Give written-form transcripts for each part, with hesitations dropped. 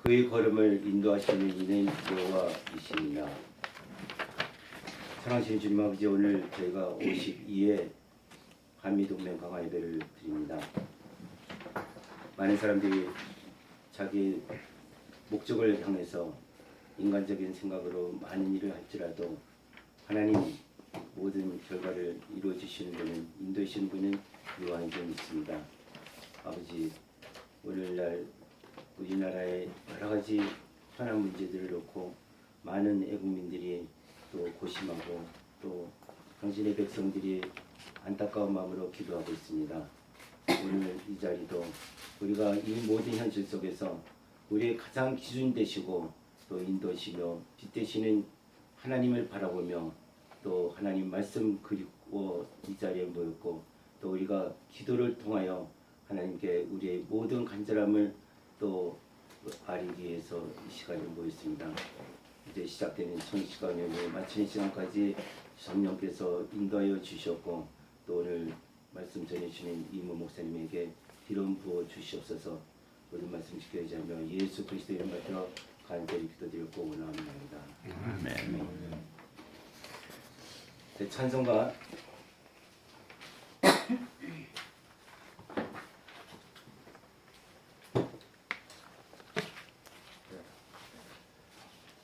그의 걸음을 인도하시는 이는 여호와이시니라. 사랑하시는 주님 아버지, 오늘 저희가 52회 한미동맹 강화 예배를 드립니다. 많은 사람들이 자기 목적을 향해서 인간적인 생각으로 많은 일을 할지라도 하나님 모든 결과를 이루어 주시는 분은, 인도하시는 분은 여호와인 줄 믿습니다. 아버지, 오늘날 우리나라의 여러 가지 현안 문제들을 놓고 많은 애국민들이 또 고심하고 또 당신의 백성들이 안타까운 마음으로 기도하고 있습니다. 오늘 이 자리도 우리가 이 모든 현실 속에서 우리의 가장 기준 되시고 또 인도시며 빛되시는 하나님을 바라보며 또 하나님 말씀 그리고 이 자리에 모였고 또 우리가 기도를 통하여 하나님께 우리의 모든 간절함을 또 아리기 위해서 이 시간에 모였습니다. 이제 시작되는 청시간 연휴 마치는 시간까지 성령께서 인도하여 주셨고 또 오늘 말씀 전해주시는 이모 목사님에게 기름 부어 주시옵소서. 모든 말씀 지켜야지 하며 예수 그리스도 이름 받들어 간절히 기도드렸고 원하옵나이다. 아멘. 네, 찬송가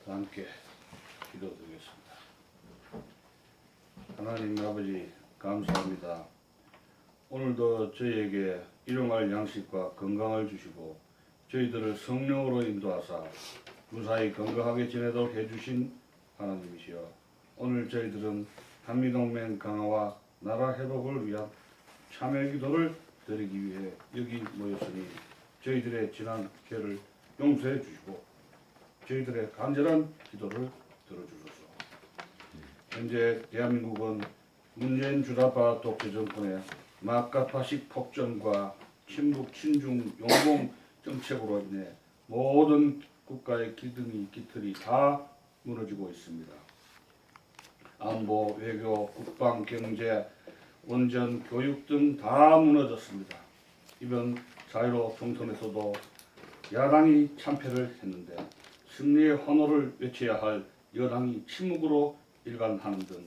함께 기도드리겠습니다. 하나님 아버지, 감사합니다. 오늘도 저희에게 일용할 양식과 건강을 주시고 저희들을 성령으로 인도하사 무사히 건강하게 지내도록 해주신 하나님이시여, 오늘 저희들은 한미동맹 강화와 나라 회복을 위한 참여 기도를 드리기 위해 여기 모였으니 저희들의 지난 죄를 용서해 주시고 저희들의 간절한 기도를 들어주소서. 현재 대한민국은 문재인 주사파 독재 정권의 막가파식 폭정과 친북 친중 용봉 정책으로 인해 모든 국가의 기둥이 깃털이 다 무너지고 있습니다. 안보, 외교, 국방, 경제, 원전, 교육 등 다 무너졌습니다. 이번 4.15 총선에서도 야당이 참패를 했는데 승리의 환호를 외쳐야 할 여당이 침묵으로 일관하는 등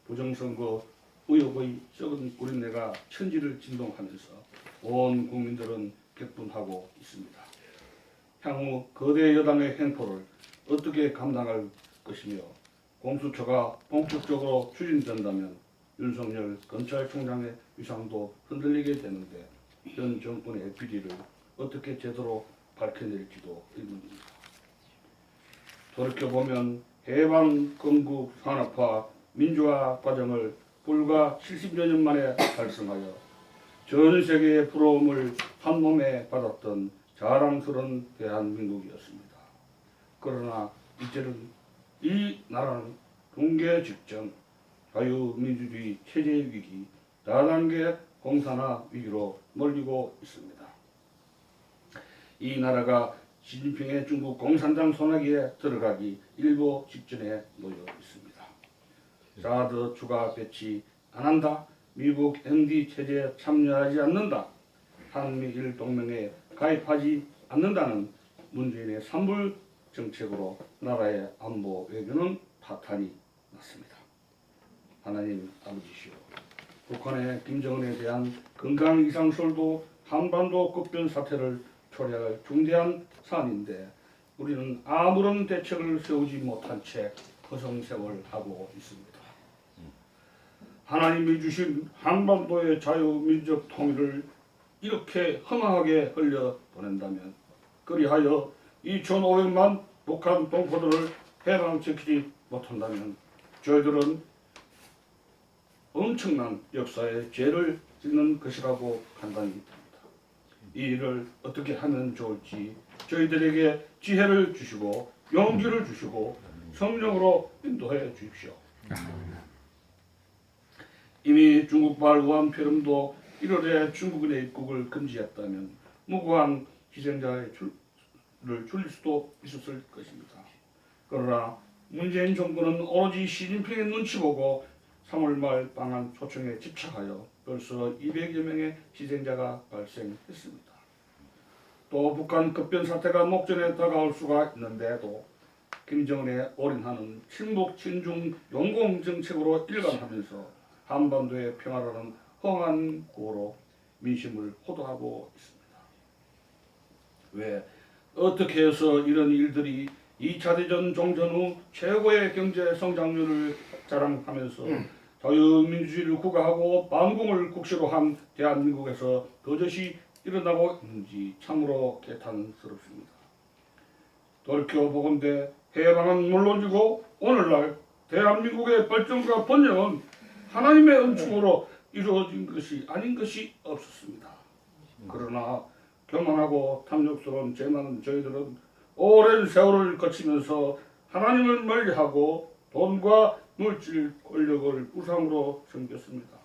부정선거 의혹의 썩은 꿀린내가 천지를 진동하면서 온 국민들은 격분하고 있습니다. 향후 거대 여당의 행포를 어떻게 감당할 것이며 공수처가 본격적으로 추진된다면 윤석열 검찰총장의 위상도 흔들리게 되는데 현 정권의 비리를 어떻게 제대로 밝혀낼지도 의문입니다. 돌이켜보면 해방, 건국, 산업화, 민주화 과정을 불과 70여 년 만에 달성하여 전 세계의 부러움을 한 몸에 받았던 자랑스러운 대한민국이었습니다. 그러나 이제는 이 나라는 붕괴 직전 자유민주주의 체제 위기, 다단계 공산화 위기로 몰리고 있습니다. 이 나라가 시진핑의 중국 공산당 소나기에 들어가기 일보 직전에 놓여 있습니다. 사드 추가 배치 안 한다, 미국 MD 체제에 참여하지 않는다, 한미일 동맹에 가입하지 않는다는 문재인의 산불 정책으로 나라의 안보 외교는 파탄이 났습니다. 하나님 아버지시오, 북한의 김정은에 대한 건강 이상설도 한반도 급변 사태를 초래할 중대한 사안인데 우리는 아무런 대책을 세우지 못한 채 허송세월하고 있습니다. 하나님이 주신 한반도의 자유민족 통일을 이렇게 허망하게 흘려보낸다면, 그리하여 2,500만 북한 동포들을 해방시키지 못한다면 저희들은 엄청난 역사의 죄를 짓는 것이라고 판단이 됩니다. 이 일을 어떻게 하면 좋을지 저희들에게 지혜를 주시고 용기를 주시고 성령으로 인도해 주십시오. 이미 중국발 우한폐렴도 1월에 중국인의 입국을 금지했다면 무고한 희생자의 를 줄일 수도 있었을 것입니다. 그러나 문재인 정부는 오로지 시진핑의 눈치 보고 3월 말 방한 초청에 집착하여 벌써 200여 명의 희생자가 발생했습니다. 또 북한 급변 사태가 목전에 다가올 수가 있는데도 김정은의 올인하는 친북 친중 용공 정책으로 일관하면서 한반도의 평화라는 헝한 구호로 민심을 호도하고 있습니다. 왜 어떻게 해서 이런 일들이 2차 대전 종전 후 최고의 경제 성장률을 자랑하면서 자유민주주의를 구가하고 반공을 국시로 한 대한민국에서 거젓이 일어나고 있는지 참으로 개탄스럽습니다. 돌이켜보건대 해방은 물론이고 오늘날 대한민국의 발전과 번영은 하나님의 은총으로 이루어진 것이 아닌 것이 없었습니다. 그러나 교만하고 탐욕스러운 죄 많은 저희들은 오랜 세월을 거치면서 하나님을 멀리하고 돈과 물질, 권력을 우상으로 섬겼습니다.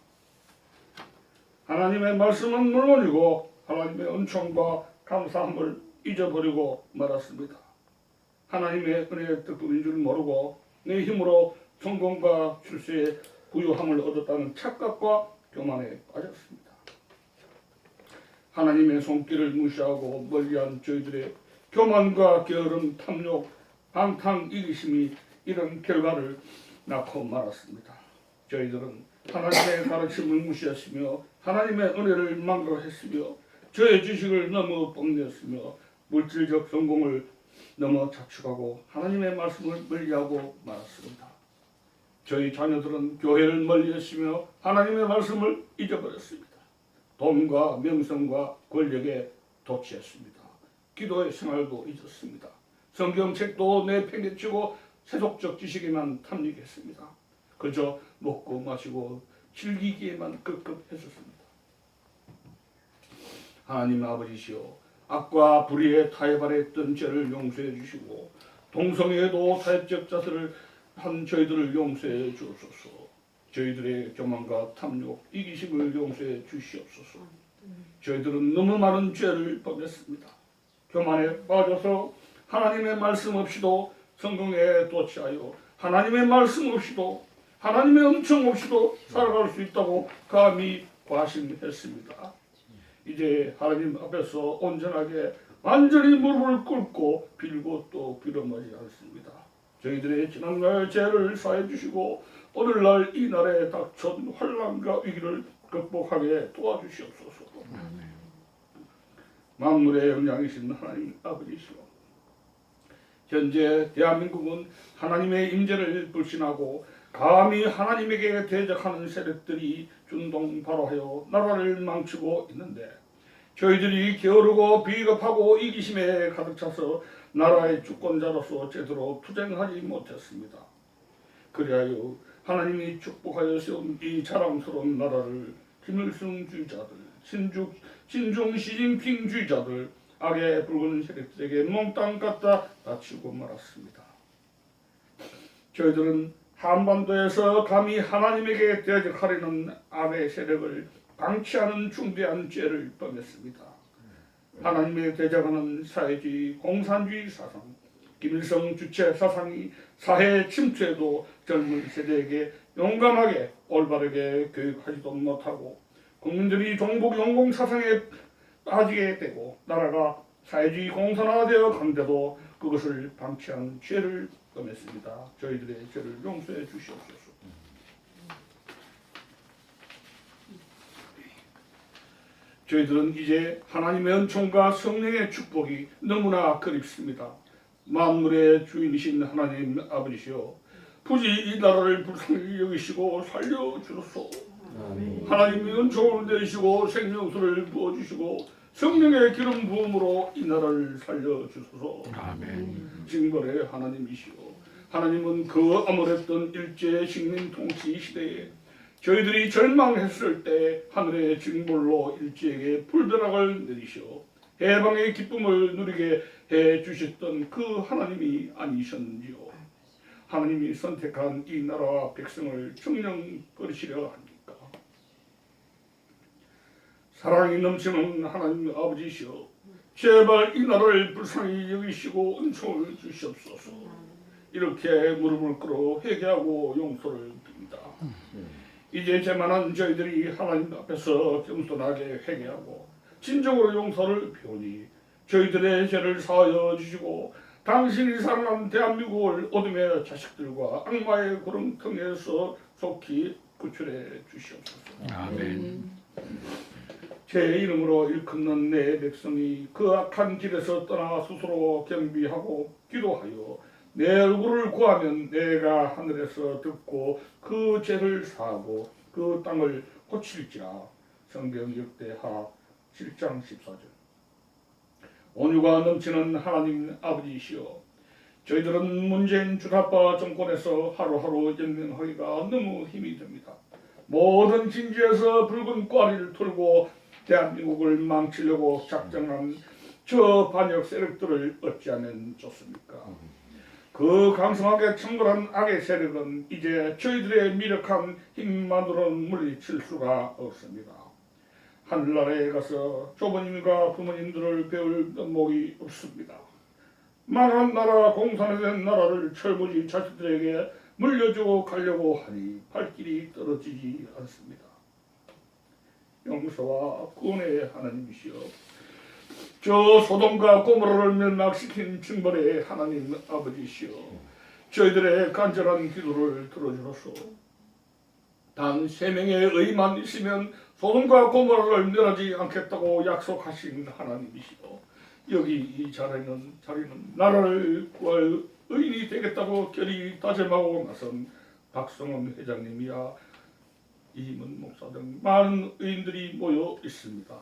하나님의 말씀은 물론이고 하나님의 은총과 감사함을 잊어버리고 말았습니다. 하나님의 은혜의 뜻인 줄 모르고 내 힘으로 성공과 출세에 부유함을 얻었다는 착각과 교만에 빠졌습니다. 하나님의 손길을 무시하고 멀리한 저희들의 교만과 게으름, 탐욕, 방탕, 이기심이 이런 결과를 낳고 말았습니다. 저희들은 하나님의 가르침을 무시했으며 하나님의 은혜를 망각했으며 저의 지식을 너무 뽐냈으며 물질적 성공을 너무 자축하고 하나님의 말씀을 멀리하고 말았습니다. 저희 자녀들은 교회를 멀리했으며 하나님의 말씀을 잊어버렸습니다. 돈과 명성과 권력에 도취했습니다. 기도의 생활도 잊었습니다. 성경책도 내팽개치고 세속적 지식에만 탐닉했습니다. 그저 먹고 마시고 즐기기에만 급급했었습니다. 하나님 아버지시여, 악과 불의에 타협하였던 죄를 용서해 주시고 동성애도 타협적 자세를 한 저희들을 용서해 주옵소서. 저희들의 교만과 탐욕, 이기심을 용서해 주시옵소서. 저희들은 너무 많은 죄를 범했습니다. 교만에 빠져서 하나님의 말씀 없이도 성공에 도취하여 하나님의 말씀 없이도 하나님의 은총 없이도 살아갈 수 있다고 감히 과신했습니다. 이제 하나님 앞에서 온전하게 완전히 무릎을 꿇고 빌고 또 빌어마지 않습니다. 저희들의 지난날 죄를 사해 주시고 오늘날 이 날에 닥친 환난과 위기를 극복하게 도와주시옵소서. 만물의 영장이신 하나님 아버지시오, 현재 대한민국은 하나님의 임재를 불신하고 감히 하나님에게 대적하는 세력들이 준동발호하여 나라를 망치고 있는데 저희들이 게으르고 비겁하고 이기심에 가득 차서 나라의 주권자로서 제대로 투쟁하지 못했습니다. 그리하여 하나님이 축복하여 세운 이 자랑스러운 나라를 김일성 주의자들, 진중 시진핑 주의자들, 악의 붉은 세력들에게 몽땅 갖다 바치고 말았습니다. 저희들은 한반도에서 감히 하나님에게 대적하려는 악의 세력을 방치하는 중대한 죄를 범했습니다. 하나님의 대적하는 사회주의, 공산주의 사상, 김일성 주체 사상이 사회 침투에도 젊은 세대에게 용감하게 올바르게 교육하지도 못하고 국민들이 종북 용공 사상에 빠지게 되고 나라가 사회주의 공산화되어 간데도 그것을 방치한 죄를 범했습니다. 저희들의 죄를 용서해 주시옵소서. 저희들은 이제 하나님의 은총과 성령의 축복이 너무나 그립습니다. 만물의 주인이신 하나님 아버지시여, 부디 이 나라를 불쌍히 여기시고 살려주소서. 하나님의 은총을 내리시고 생명수를 부어주시고 성령의 기름 부음으로 이 나라를 살려주소서. 징벌의 하나님이시여, 하나님은 그 아무랬던 일제 식민 통치 시대에 저희들이 절망했을 때 하늘의 징벌로 일제에게 불벼락을 내리셔 해방의 기쁨을 누리게 해주셨던 그 하나님이 아니셨는지요. 하나님이 선택한 이 나라와 백성을 정령거리시려 합니까? 사랑이 넘치는 하나님 아버지시여, 제발 이 나라를 불쌍히 여기시고 은총을 주시옵소서. 이렇게 무릎을 꿇어 회개하고 용서를 빕니다. 이제 제만한 저희들이 하나님 앞에서 겸손하게 회개하고 진정으로 용서를 비우니 저희들의 죄를 사하여 주시고 당신이 사랑한 대한민국을 어둠의 자식들과 악마의 구렁텅이에서 속히 구출해 주시옵소서. 아멘. 제 이름으로 일컫는 내 백성이 그 악한 길에서 떠나 스스로 겸비하고 기도하여 내 얼굴을 구하면 내가 하늘에서 듣고 그 죄를 사하고 그 땅을 고칠지라. 성경 역대하 7장 14절. 온유가 넘치는 하나님 아버지시여, 저희들은 문재인 주사파 정권에서 하루하루 연명하기가 너무 힘이 듭니다. 모든 진지에서 붉은 꼬리를 털고 대한민국을 망치려고 작정한 저 반역 세력들을 어찌하면 좋습니까? 그 강성하게 청벌한 악의 세력은 이제 저희들의 미력한 힘만으로는 물리칠 수가 없습니다. 하늘나라에 가서 조부님과 부모님들을 배울 면목이 없습니다. 망한 나라, 공산화된 나라를 철부지 자식들에게 물려주고 가려고 하니 발길이 떨어지지 않습니다. 용서와 구원의 하나님이시여, 저 소돔과 고모라를 멸망시킨 징벌의 하나님 아버지시여, 저희들의 간절한 기도를 들어주소서. 단 3명의 의만 있으면 소돔과 고모라를 멸하지 않겠다고 약속하신 하나님이시여, 여기 이 자리는 나라를 구할 의인이 되겠다고 결의 다짐하고 나선 박성원 회장님이야 이문 목사 등 많은 의인들이 모여 있습니다.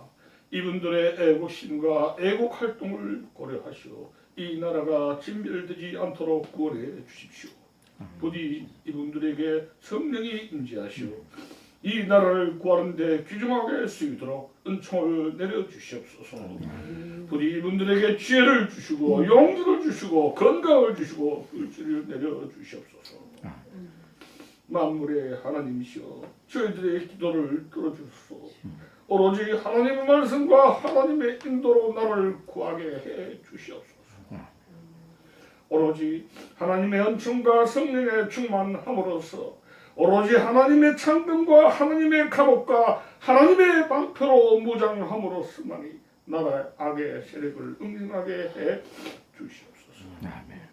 이분들의 애국심과 애국 활동을 고려하시오. 이 나라가 진멸되지 않도록 구원해 주십시오. 부디 이분들에게 성령이 임재하시오. 이 나라를 구하는 데 귀중하게 쓰이도록 은총을 내려주시옵소서. 부디 이분들에게 지혜를 주시고 용기를 주시고 건강을 주시고 불지를 내려주시옵소서. 만물의 하나님이시여, 저희들의 기도를 들어주소서. 오로지 하나님의 말씀과 하나님의 인도로 나를 구하게 해 주시옵소서. 오로지 하나님의 은총과 성령의 충만함으로써 오로지 하나님의 창병과 하나님의 갑옷과 하나님의 방패로 무장함으로써만이 나라의 악의 세력을 응징하게 해 주시옵소서. 아멘.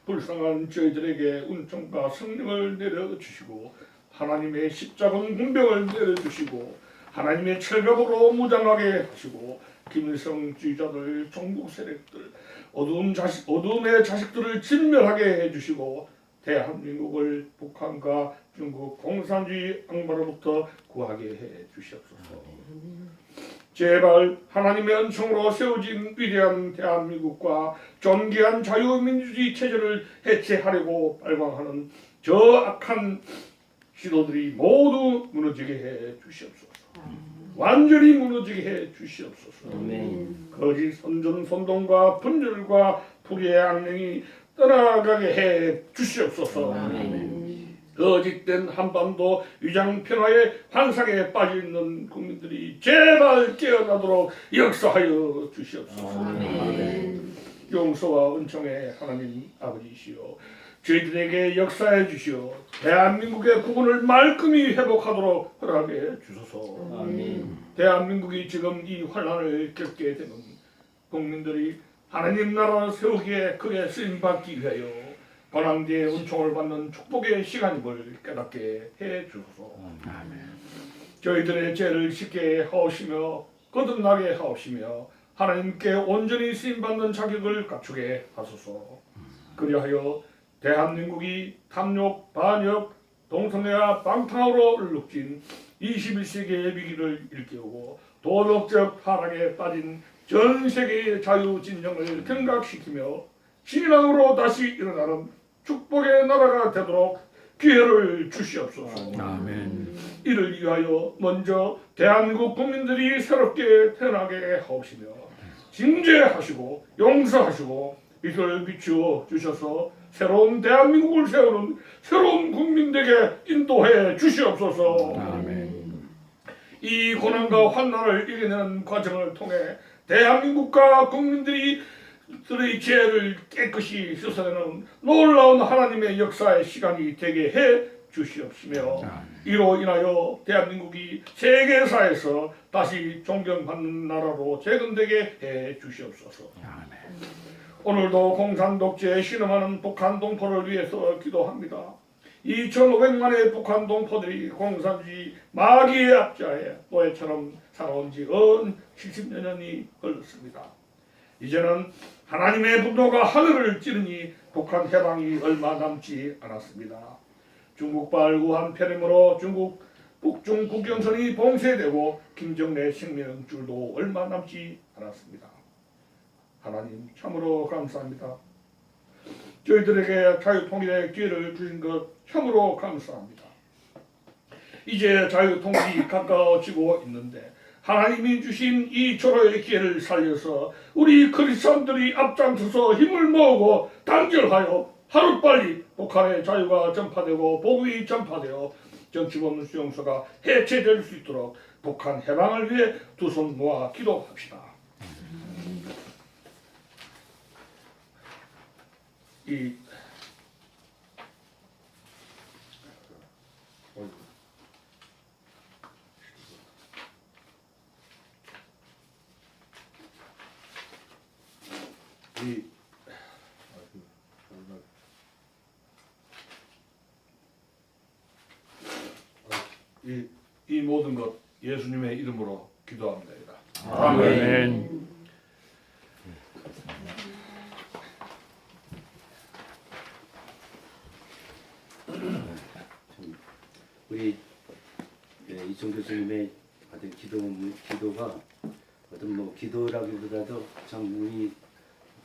불쌍한 저희들에게 은총과 성령을 내려주시고 하나님의 십자군 군병을 내려주시고 하나님의 철갑으로 무장하게 하시고 김일성주의자들, 종북 세력들, 어둠의 자식들을 진멸하게 해주시고 대한민국을 북한과 중국 공산주의 악마로부터 구하게 해 주시옵소서. 제발 하나님의 은총으로 세워진 위대한 대한민국과 존귀한 자유민주주의 체제를 해체하려고 발광하는 저 악한 시도들이 모두 무너지게 해 주시옵소서. 완전히 무너지게 해 주시옵소서. 아멘. 거짓 선전선동과 분열과 불의의 악령이 떠나가게 해 주시옵소서. 아멘. 거짓된 한반도 위장 평화의 환상에 빠져 있는 국민들이 제발 깨어나도록 역사하여 주시옵소서. 아멘. 용서와 은총의 하나님 아버지시여, 저희들에게 역사해 주시어 대한민국의 국운을 말끔히 회복하도록 허락해 주소서. 아멘. 대한민국이 지금 이 환란을 겪게 되는 국민들이 하나님 나라 세우기에 크게 쓰임받기 위하여 고난뒤의 은총을 받는 축복의 시간임을 깨닫게 해 주소서. 아멘. 저희들의 죄를 씻게 하옵시며 거듭나게 하옵시며 하나님께 온전히 쓰임받는 자격을 갖추게 하소서. 그리하여 대한민국이 탐욕, 반역, 동성애와 방탕으로 얼룩진 21세기의 위기를 일깨우고 도덕적 하락에 빠진 전 세계의 자유 진영을 경각시키며 신앙으로 다시 일어나는 축복의 나라가 되도록 기회를 주시옵소서. 아멘. 이를 위하여 먼저 대한민국 국민들이 새롭게 태어나게 하옵시며 징죄하시고 용서하시고 빛을 비추어 주셔서 새로운 대한민국을 세우는 새로운 국민들에게 인도해 주시옵소서. 아멘. 이 고난과 환난을 이겨내는 과정을 통해 대한민국과 국민들이 들의 죄를 깨끗이 씻어내는 놀라운 하나님의 역사의 시간이 되게 해 주시옵시며 이로 인하여 대한민국이 세계사에서 다시 존경받는 나라로 재건되게 해 주시옵소서. 오늘도 공산 독재에 신음하는 북한 동포를 위해서 기도합니다. 2,500만의 북한 동포들이 공산주의 마귀의 압자에 노예처럼 살아온 지 70여 년이 흘렀습니다. 이제는 하나님의 분노가 하늘을 찌르니 북한 해방이 얼마 남지 않았습니다. 중국발 우한 폐렴으로 중국 북중 국경선이 봉쇄되고 김정래 생명줄도 얼마 남지 않았습니다. 하나님 참으로 감사합니다. 저희들에게 자유통일의 기회를 주신 것 참으로 감사합니다. 이제 자유통일이 가까워지고 있는데 하나님이 주신 이 초로의 기회를 살려서 우리 그리스도인들이 앞장서서 힘을 모으고 단결하여 하루빨리 북한의 자유가 전파되고 복음이 전파되어 정치범 수용소가 해체될 수 있도록 북한 해방을 위해 두 손 모아 기도합시다. 이 모든 것 예수님의 이름으로 기도합니다. 아멘. 우리 이종 교수님의 받은 기도가 어떤 뭐 기도라기보다도 참 우리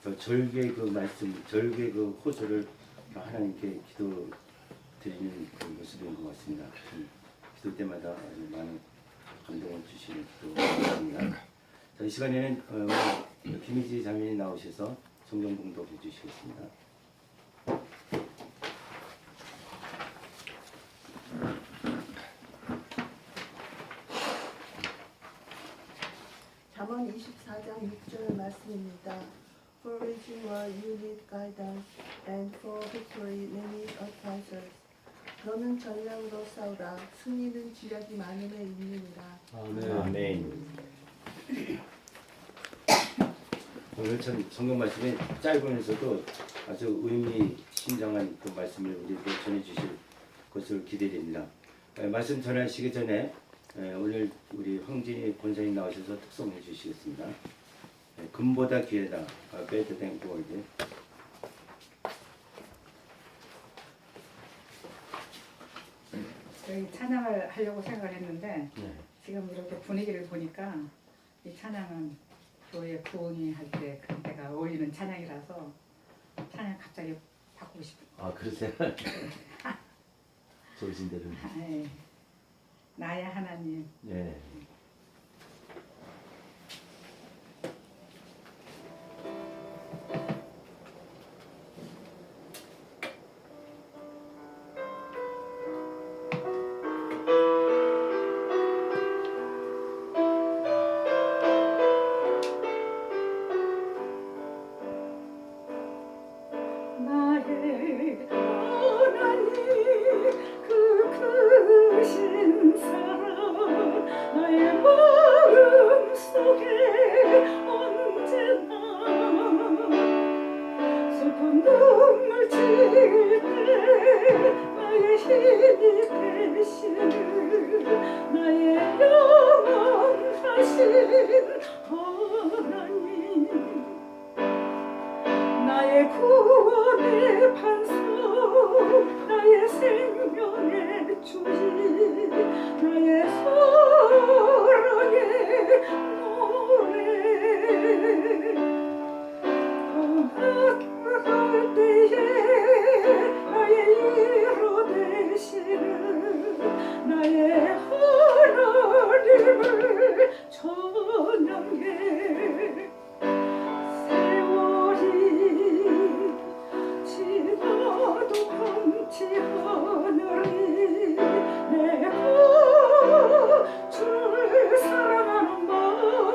그 절개 그 말씀, 절개 그 호소를 하나님께 기도 드리는 그런 모습인 것 같습니다. 기도 때마다 아주 많은 감동을 주시는 기도입니다. 자, 이 시간에는 김희지 자매님 나오셔서 성경 봉독해 주시겠습니다. 잠언 24장 6절 말씀입니다. For reaching war you need guidance, and for victory many advisors. 너는 전략으로 싸우라. 승리는 지략이 많음에 있느니라. 아멘. 오늘 참 성경 말씀이 짧으면서도 아주 의미심장한 그 말씀을 우리에게 전해주실 것을 기대됩니다. 말씀 전하시기 전에 오늘 우리 황진희 권사님 나오셔서 특송해 주시겠습니다. 금보다 귀하다. Better than gold. 여기 찬양을 하려고 생각을 했는데 지금 이렇게 분위기를 보니까 이 찬양은 교회 부흥이 할 때 그때가 어울리는 찬양이라서 찬양 갑자기 바꾸고 싶어요. 아 그러세요? 좋으신 대로. 네. 나의 하나님. 네. 나의 하나님 그 크신 사랑 나의 마음 속에 언제나 슬픈 눈물 찔 때 나의 힘이 되시는 나의 영원하신 하나님 나의 구원의 반석 나의 생명의 주인 나의 사랑의 노래 떠나갈 때에 나의 위로 되시는 나의 하나님을 찬양해 지나도 변치 않으리 내가 주를 사랑하는 마음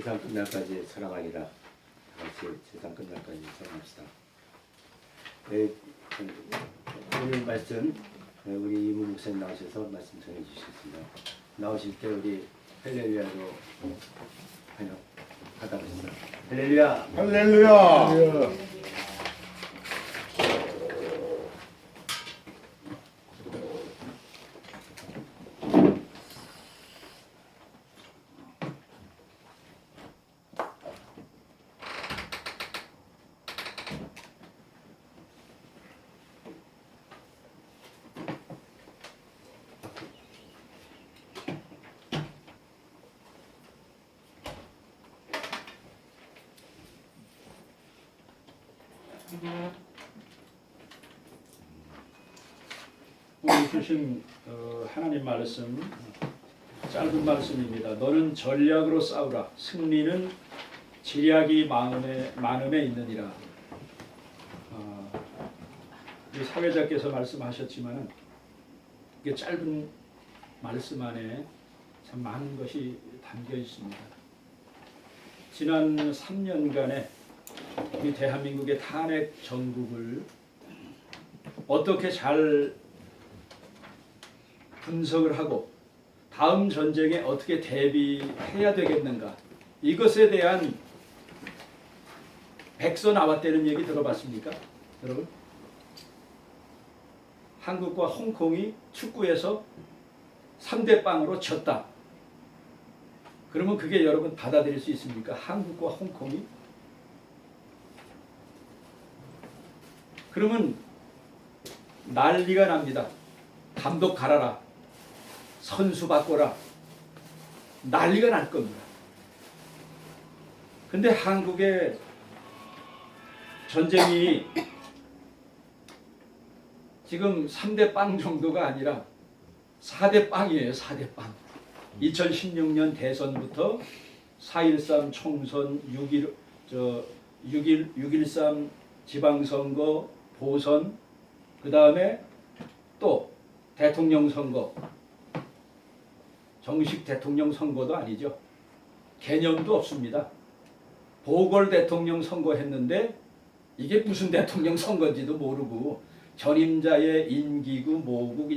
세상 끝날까지 사랑하리라. 같이 세상 끝날까지 사랑합시다. 네, 오늘 말씀 우리 이무 목사님 나오셔서 말씀 전해 주시겠습니다. 나오실 때 우리 할렐루야로 하다보시죠. 할렐루야. 할렐루야. 오늘 주신 하나님 말씀 짧은 말씀입니다. 너는 전략으로 싸우라. 승리는 지략이 많음에 있느니라. 우리 사회자께서 말씀하셨지만은 이게 짧은 말씀 안에 참 많은 것이 담겨 있습니다. 지난 3년간의 우리 대한민국의 탄핵 전국을 어떻게 잘 분석을 하고 다음 전쟁에 어떻게 대비해야 되겠는가, 이것에 대한 백서 나왔다는 얘기 들어봤습니까? 여러분, 한국과 홍콩이 축구에서 3대 0으로 졌다. 그러면 그게 여러분 받아들일 수 있습니까? 한국과 홍콩이? 그러면 난리가 납니다. 감독 갈아라. 선수 바꿔라. 난리가 날 겁니다. 근데 한국의 전쟁이 지금 3대 0 정도가 아니라 4대 0이에요. 4대 0. 2016년 대선부터 4.13 총선, 6.13 지방선거, 보선, 그 다음에 또 대통령 선거, 정식 대통령 선거도 아니죠. 개념도 없습니다. 보궐 대통령 선거했는데 이게 무슨 대통령 선거인지도 모르고 전임자의 인기구 뭐고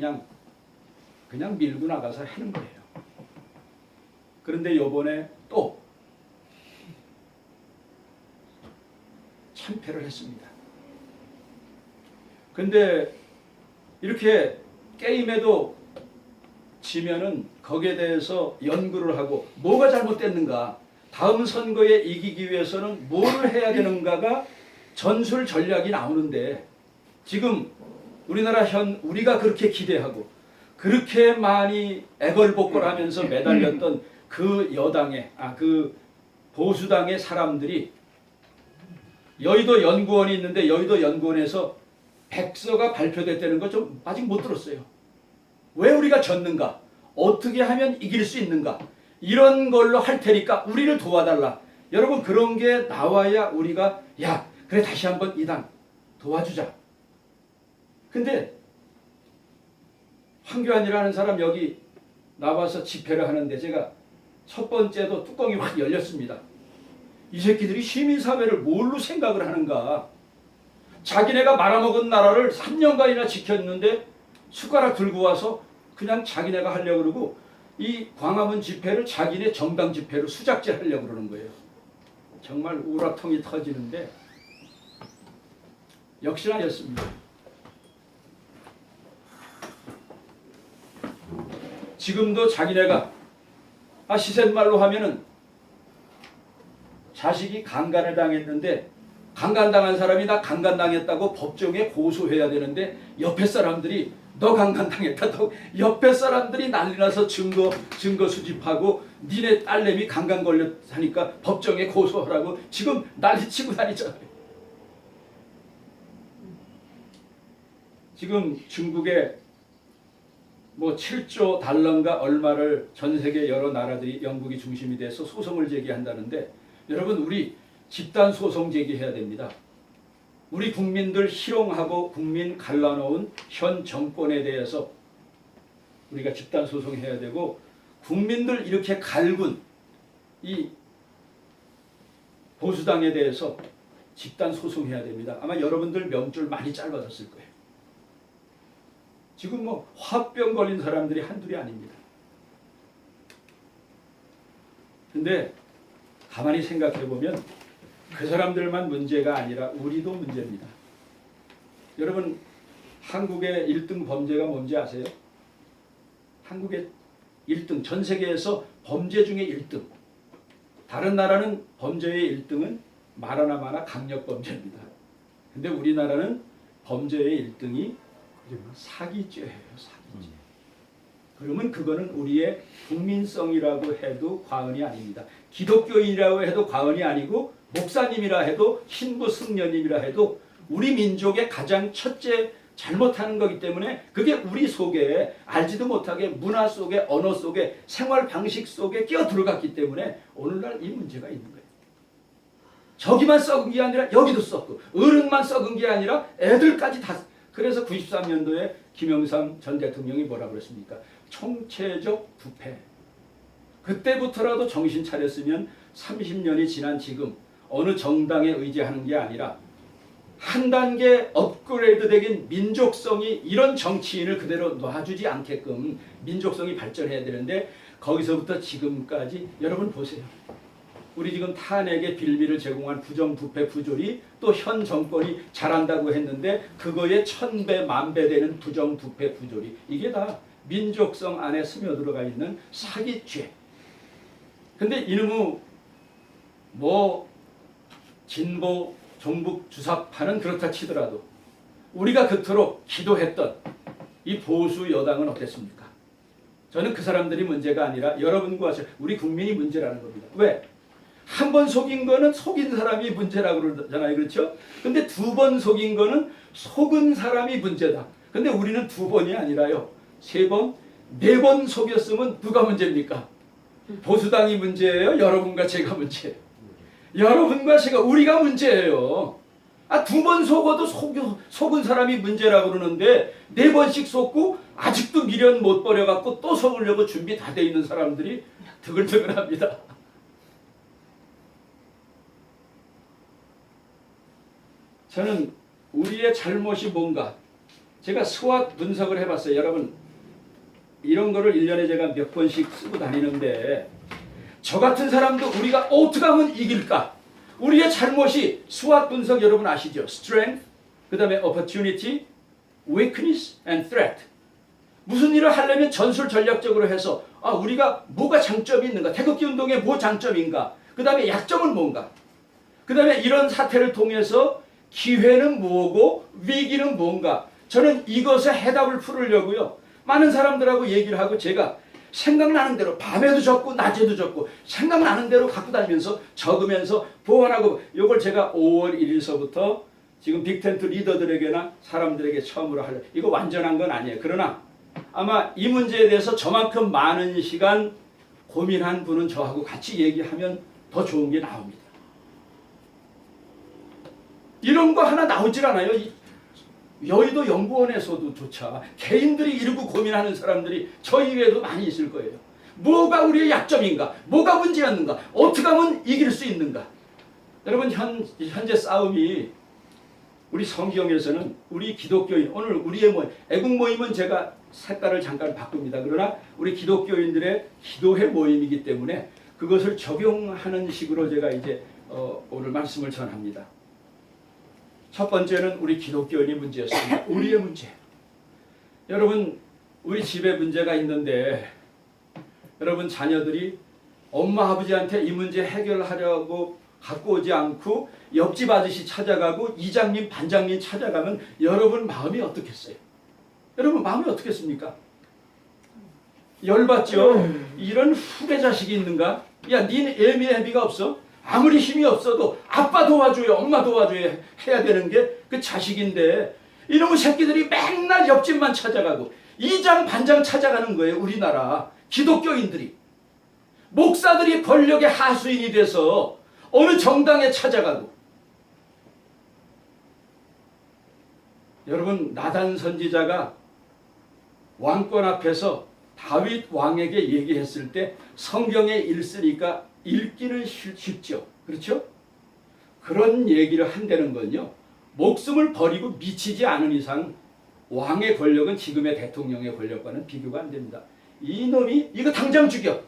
그냥 밀고 나가서 하는 거예요. 그런데 요번에 또 참패를 했습니다. 근데 이렇게 게임에도 지면은 거기에 대해서 연구를 하고 뭐가 잘못됐는가, 다음 선거에 이기기 위해서는 뭘 해야 되는가가 전술 전략이 나오는데, 지금 우리가 그렇게 기대하고 그렇게 많이 애걸복걸하면서 매달렸던 그 여당의 그 보수당의 사람들이, 여의도 연구원이 있는데 여의도 연구원에서 백서가 발표됐다는 거 좀 아직 못 들었어요. 왜 우리가 졌는가? 어떻게 하면 이길 수 있는가? 이런 걸로 할 테니까 우리를 도와달라. 여러분, 그런 게 나와야 우리가 그래 다시 한번 이 당 도와주자. 근데 황교안이라는 사람 여기 나와서 집회를 하는데 제가 첫 번째도 뚜껑이 확 열렸습니다. 이 새끼들이 시민사회를 뭘로 생각을 하는가? 자기네가 말아먹은 나라를 3년간이나 지켰는데 숟가락 들고 와서 그냥 자기네가 하려고 그러고, 이 광화문 집회를 자기네 정당 집회로 수작질 하려고 그러는 거예요. 정말 우라통이 터지는데 역시나 였습니다. 지금도 자기네가 시쳇말로 하면은 자식이 강간을 당했는데 강간당한 사람이 나 강간당했다고 법정에 고소해야 되는데 옆에 사람들이 너 강간당했다. 옆에 사람들이 난리나서 증거 수집하고 니네 딸내미 강간 걸렸으니까 법정에 고소하라고 지금 난리치고 다니잖아요. 지금 중국에 7조 달러인가 얼마를 전 세계 여러 나라들이 영국이 중심이 돼서 소송을 제기한다는데, 여러분, 우리 집단 소송 제기해야 됩니다. 우리 국민들 희롱하고 국민 갈라놓은 현 정권에 대해서 우리가 집단 소송해야 되고, 국민들 이렇게 갈군 이 보수당에 대해서 집단 소송해야 됩니다. 아마 여러분들 명줄 많이 짧아졌을 거예요. 지금 뭐 화병 걸린 사람들이 한둘이 아닙니다. 근데 가만히 생각해 보면 그 사람들만 문제가 아니라 우리도 문제입니다. 여러분 한국의 1등 범죄가 뭔지 아세요? 한국의 1등, 전 세계에서 범죄 중에 1등. 다른 나라는 범죄의 1등은 말하나 마나 강력범죄입니다. 근데 우리나라는 범죄의 1등이 사기죄예요. 사기죄. 그러면 그거는 우리의 국민성이라고 해도 과언이 아닙니다. 기독교인이라고 해도 과언이 아니고 목사님이라 해도 신부 승려님이라 해도 우리 민족의 가장 첫째 잘못하는 거기 때문에 그게 우리 속에 알지도 못하게 문화 속에 언어 속에 생활 방식 속에 끼어 들어갔기 때문에 오늘날 이 문제가 있는 거예요. 저기만 썩은 게 아니라 여기도 썩고 어른만 썩은 게 아니라 애들까지 다. 그래서 93년도에 김영삼 전 대통령이 뭐라 그랬습니까? 총체적 부패. 그때부터라도 정신 차렸으면 30년이 지난 지금 어느 정당에 의지하는 게 아니라 한 단계 업그레이드 되긴 민족성이 이런 정치인을 그대로 놔주지 않게끔 민족성이 발전해야 되는데 거기서부터 지금까지 여러분 보세요. 우리 지금 탄핵의 빌미를 제공한 부정부패 부조리 또 현 정권이 잘한다고 했는데 그거에 1000배 만배 되는 부정부패 부조리 이게 다 민족성 안에 스며들어가 있는 사기죄. 근데 이놈의 뭐 진보 종북 주사파는 그렇다 치더라도 우리가 그토록 기도했던 이 보수 여당은 어땠습니까? 저는 그 사람들이 문제가 아니라 여러분과 우리 국민이 문제라는 겁니다. 왜? 한 번 속인 거는 속인 사람이 문제라고 그러잖아요. 그렇죠? 근데 2번 속인 거는 속은 사람이 문제다. 근데 우리는 2번이 아니라요. 3번, 4번 속였으면 누가 문제입니까? 보수당이 문제예요? 여러분과 제가 문제예요? 여러분과 제가 우리가 문제예요. 2번 속어도 속은 사람이 문제라고 그러는데 4번씩 속고 아직도 미련 못 버려갖고 또 속으려고 준비 다 돼 있는 사람들이 드글드글합니다. 저는 우리의 잘못이 뭔가 제가 수학 분석을 해봤어요. 여러분 이런 거를 1년에 제가 몇 번씩 쓰고 다니는데 저 같은 사람도 우리가 어떻게 하면 이길까? 우리의 잘못이 수학 분석 여러분 아시죠? Strength, 그 다음에 Opportunity, Weakness and Threat. 무슨 일을 하려면 전술 전략적으로 해서 우리가 뭐가 장점이 있는가? 태극기 운동에 뭐 장점인가? 그 다음에 약점은 뭔가? 그 다음에 이런 사태를 통해서 기회는 뭐고 위기는 뭔가? 저는 이것에 해답을 풀으려고요. 많은 사람들하고 얘기를 하고 제가 생각나는 대로 밤에도 적고 낮에도 적고 생각나는 대로 갖고 다니면서 적으면서 보완하고 이걸 제가 5월 1일서부터 지금 빅텐트 리더들에게나 사람들에게 처음으로 하려. 이거 완전한 건 아니에요. 그러나 아마 이 문제에 대해서 저만큼 많은 시간 고민한 분은 저하고 같이 얘기하면 더 좋은 게 나옵니다. 이런 거 하나 나오질 않아요. 여의도 연구원에서도 조차 개인들이 이러고 고민하는 사람들이 저 이외에도 많이 있을 거예요. 뭐가 우리의 약점인가? 뭐가 문제였는가? 어떻게 하면 이길 수 있는가? 여러분 현재 싸움이 우리 성경에서는 우리 기독교인 오늘 우리의 애국 모임은 제가 색깔을 잠깐 바꿉니다. 그러나 우리 기독교인들의 기도회 모임이기 때문에 그것을 적용하는 식으로 제가 이제 오늘 말씀을 전합니다. 첫 번째는 우리 기독교인이 문제였습니다. 우리의 문제. 여러분 우리 집에 문제가 있는데 여러분 자녀들이 엄마 아버지한테 이 문제 해결하려고 갖고 오지 않고 옆집 아저씨 찾아가고 이장님 반장님 찾아가면 여러분 마음이 어떻겠어요? 여러분 마음이 어떻겠습니까? 열받죠? 이런 후배 자식이 있는가? 야, 닌 애미애비가 없어? 아무리 힘이 없어도 아빠 도와줘요, 엄마 도와줘야 해야 되는 게 그 자식인데 이놈의 새끼들이 맨날 옆집만 찾아가고 이장 반장 찾아가는 거예요. 우리나라 기독교인들이. 목사들이 권력의 하수인이 돼서 어느 정당에 찾아가고. 여러분 나단 선지자가 왕권 앞에서 다윗 왕에게 얘기했을 때 성경에 읽으니까 읽기는 쉽죠. 그렇죠? 그런 얘기를 한다는 건요. 목숨을 버리고 미치지 않은 이상 왕의 권력은 지금의 대통령의 권력과는 비교가 안 됩니다. 이놈이 이거 당장 죽여.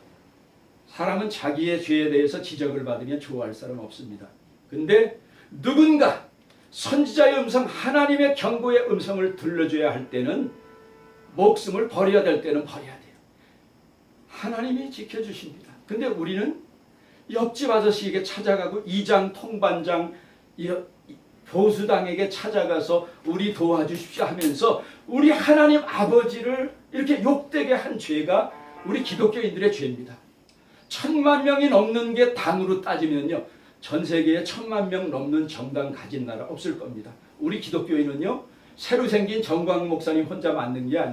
사람은 자기의 죄에 대해서 지적을 받으면 좋아할 사람 없습니다. 근데 누군가 선지자의 음성, 하나님의 경고의 음성을 들려줘야 할 때는 목숨을 버려야 될 때는 버려야 돼요. 하나님이 지켜주십니다. 근데 우리는 옆집 아저씨에게 찾아가고 이장, 통반장, 보수당에게 찾아가서 우리 도와주십시오 하면서 우리 하나님 아버지를 이렇게 욕되게 한 죄가 우리 기독교인들의 죄입니다. 1000만 명이 넘는 게 당으로 따지면요. 전 세계에 1000만 명 넘는 정당 가진 나라 없을 겁니다. 우리 기독교인은요. 새로 생긴 정광 목사님 혼자 만든 게 아니에요.